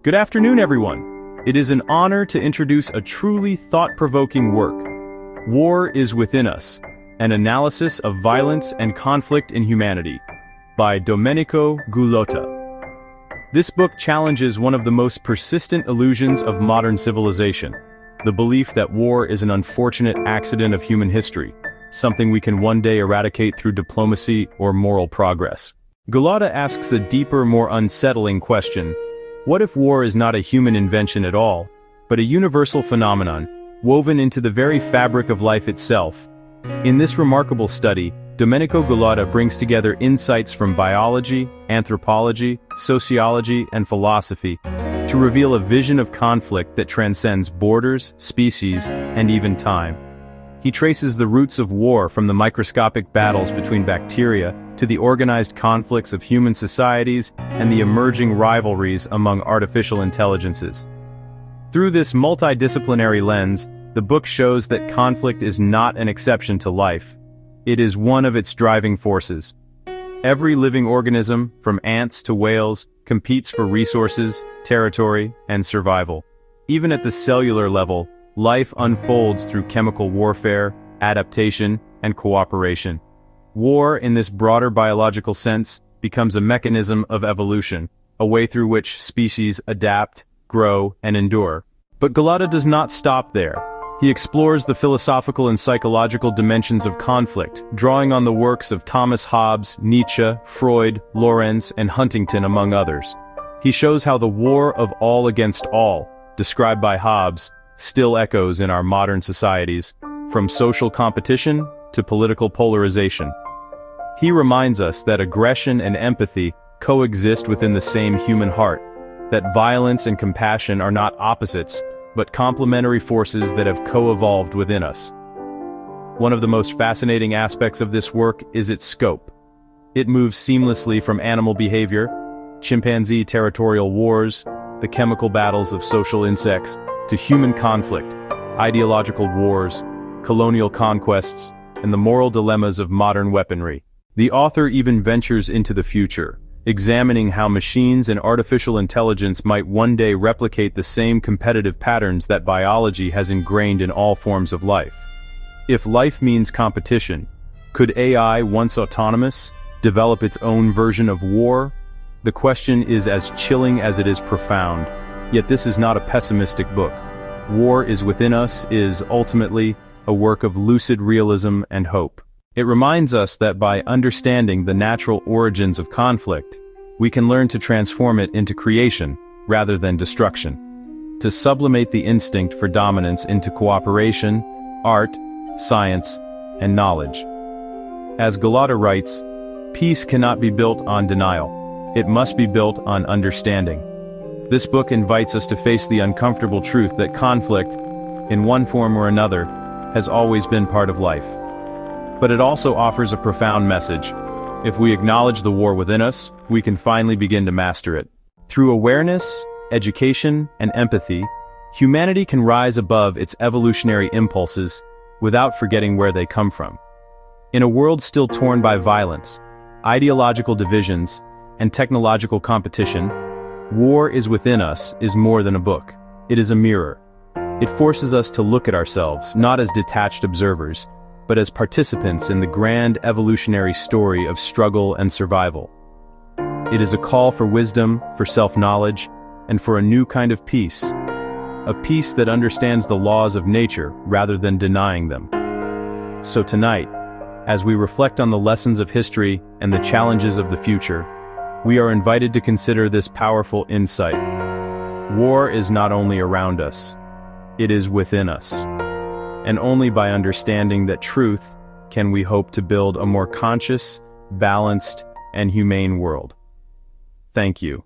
Good afternoon, everyone. It is an honor to introduce a truly thought-provoking work, War is Within Us, an analysis of violence and conflict in humanity, by Domenico Gullotta. This book challenges one of the most persistent illusions of modern civilization, the belief that war is an unfortunate accident of human history, something we can one day eradicate through diplomacy or moral progress. Gullotta asks a deeper, more unsettling question. What if war is not a human invention at all, but a universal phenomenon, woven into the very fabric of life itself? In this remarkable study, Domenico Gullotta brings together insights from biology, anthropology, sociology, and philosophy to reveal a vision of conflict that transcends borders, species, and even time. He traces the roots of war from the microscopic battles between bacteria to the organized conflicts of human societies and the emerging rivalries among artificial intelligences. Through this multidisciplinary lens, the book shows that conflict is not an exception to life. It is one of its driving forces. Every living organism, from ants to whales, competes for resources, territory, and survival. Even at the cellular level, life unfolds through chemical warfare, adaptation, and cooperation. War, in this broader biological sense, becomes a mechanism of evolution, a way through which species adapt, grow, and endure. But Gullotta does not stop there. He explores the philosophical and psychological dimensions of conflict, drawing on the works of Thomas Hobbes, Nietzsche, Freud, Lorenz, and Huntington, among others. He shows how the war of all against all, described by Hobbes, still echoes in our modern societies, from social competition to political polarization. He reminds us that aggression and empathy coexist within the same human heart, that violence and compassion are not opposites, but complementary forces that have co-evolved within us. One of the most fascinating aspects of this work is its scope. It moves seamlessly from animal behavior, chimpanzee territorial wars, the chemical battles of social insects, to human conflict, ideological wars, colonial conquests, and the moral dilemmas of modern weaponry. The author even ventures into the future, examining how machines and artificial intelligence might one day replicate the same competitive patterns that biology has ingrained in all forms of life. If life means competition, could AI, once autonomous, develop its own version of war? The question is as chilling as it is profound, yet this is not a pessimistic book. War is Within Us is, ultimately, a work of lucid realism and hope. It reminds us that by understanding the natural origins of conflict, we can learn to transform it into creation rather than destruction, to sublimate the instinct for dominance into cooperation, art, science, and knowledge. As Gullotta writes, peace cannot be built on denial. It must be built on understanding. This book invites us to face the uncomfortable truth that conflict, in one form or another, has always been part of life. But it also offers a profound message. If we acknowledge the war within us, we can finally begin to master it. Through awareness, education, and empathy, humanity can rise above its evolutionary impulses without forgetting where they come from. In a world still torn by violence, ideological divisions, and technological competition, War is Within Us is more than a book. It is a mirror. It forces us to look at ourselves, not as detached observers, but as participants in the grand evolutionary story of struggle and survival. It is a call for wisdom, for self-knowledge, and for a new kind of peace. A peace that understands the laws of nature rather than denying them. So tonight, as we reflect on the lessons of history and the challenges of the future, we are invited to consider this powerful insight. War is not only around us, it is within us. And only by understanding that truth can we hope to build a more conscious, balanced, and humane world. Thank you.